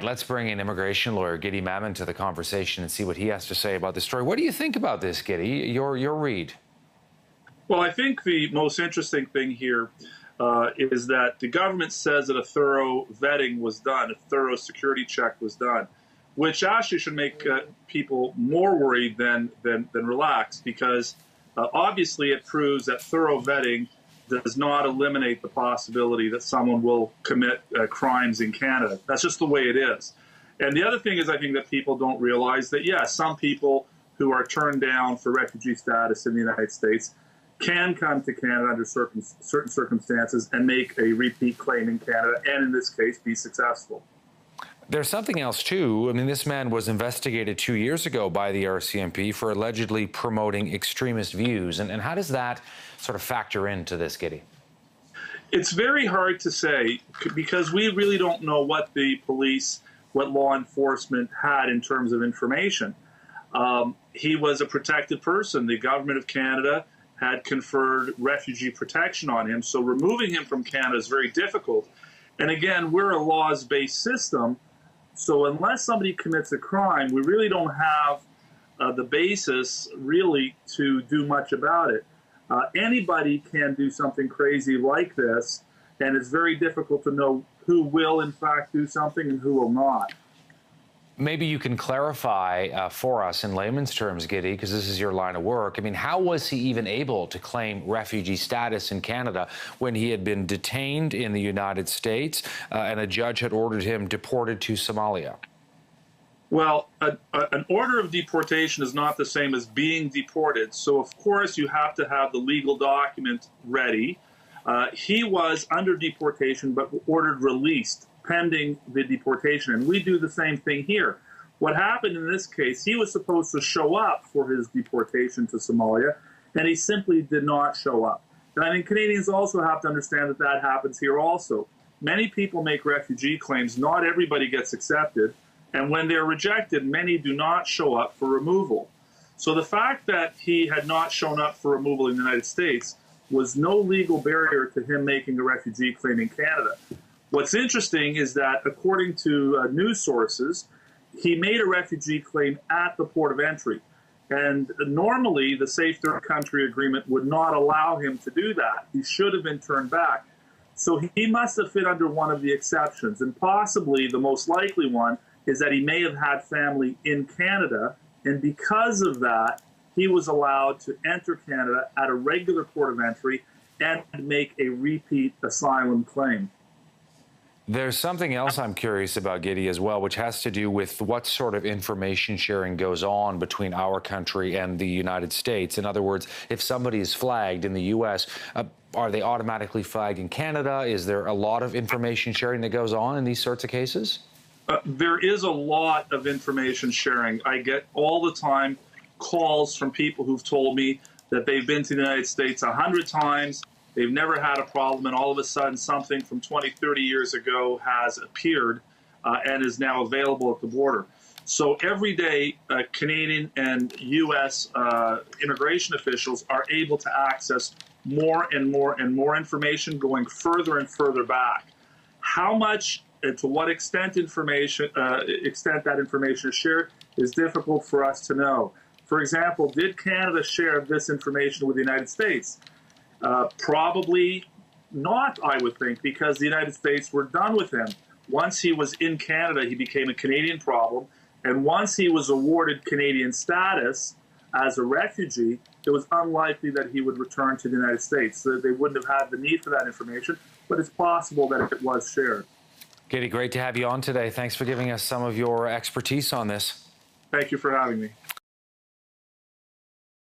right, let's bring in immigration lawyer Guidy Mamann to the conversation and see what he has to say about this story. What do you think about this, Guidy? Your read. Well, I think the most interesting thing here is that the government says that a thorough vetting was done, a thorough security check was done, which actually should make people more worried than relaxed, because obviously it proves that thorough vetting does not eliminate the possibility that someone will commit crimes in Canada. That's just the way it is. And the other thing is, I think that people don't realize that, yes, some people who are turned down for refugee status in the United States can come to Canada under certain circumstances and make a repeat claim in Canada, and in this case, be successful. There's something else, too. I mean, this man was investigated 2 years ago by the RCMP for allegedly promoting extremist views. And how does that sort of factor into this, Guidy? It's very hard to say, because we really don't know what the police, what law enforcement had in terms of information. He was a protected person. The government of Canada had conferred refugee protection on him, so removing him from Canada is very difficult. And again, we're a laws-based system, so unless somebody commits a crime, we really don't have the basis really to do much about it. Anybody can do something crazy like this, and it's very difficult to know who will in fact do something and who will not. Maybe you can clarify for us in layman's terms, Guidy, because this is your line of work. I mean, how was he even able to claim refugee status in Canada when he had been detained in the United States and a judge had ordered him deported to Somalia? Well, an order of deportation is not the same as being deported. So, of course, you have to have the legal document ready. He was under deportation but ordered released pending the deportation. And we do the same thing here. What happened in this case, he was supposed to show up for his deportation to Somalia, and he simply did not show up. And I think Canadians also have to understand that that happens here also. Many people make refugee claims. Not everybody gets accepted. And when they're rejected, many do not show up for removal. So the fact that he had not shown up for removal in the United States was no legal barrier to him making a refugee claim in Canada. What's interesting is that, according to news sources, he made a refugee claim at the port of entry. And normally, the Safe Third Country Agreement would not allow him to do that. He should have been turned back. So he must have fit under one of the exceptions. And possibly the most likely one is that he may have had family in Canada. And because of that, he was allowed to enter Canada at a regular port of entry and make a repeat asylum claim. There's something else I'm curious about, Guidy, as well, which has to do with what sort of information sharing goes on between our country and the United States. In other words, if somebody is flagged in the U.S., are they automatically flagged in Canada? Is there a lot of information sharing that goes on in these sorts of cases? There is a lot of information sharing. I get all the time calls from people who've told me that they've been to the United States 100 times. They've never had a problem, and all of a sudden something from 20, 30 years ago has appeared and is now available at the border. So every day, Canadian and U.S. Immigration officials are able to access more and more and more information, going further and further back. How much and to what extent that information is shared is difficult for us to know. For example, did Canada share this information with the United States? Probably not, I would think, because the United States were done with him. Once he was in Canada, he became a Canadian problem. And once he was awarded Canadian status as a refugee, it was unlikely that he would return to the United States. So they wouldn't have had the need for that information, but it's possible that it was shared. Guidy, great to have you on today. Thanks for giving us some of your expertise on this. Thank you for having me.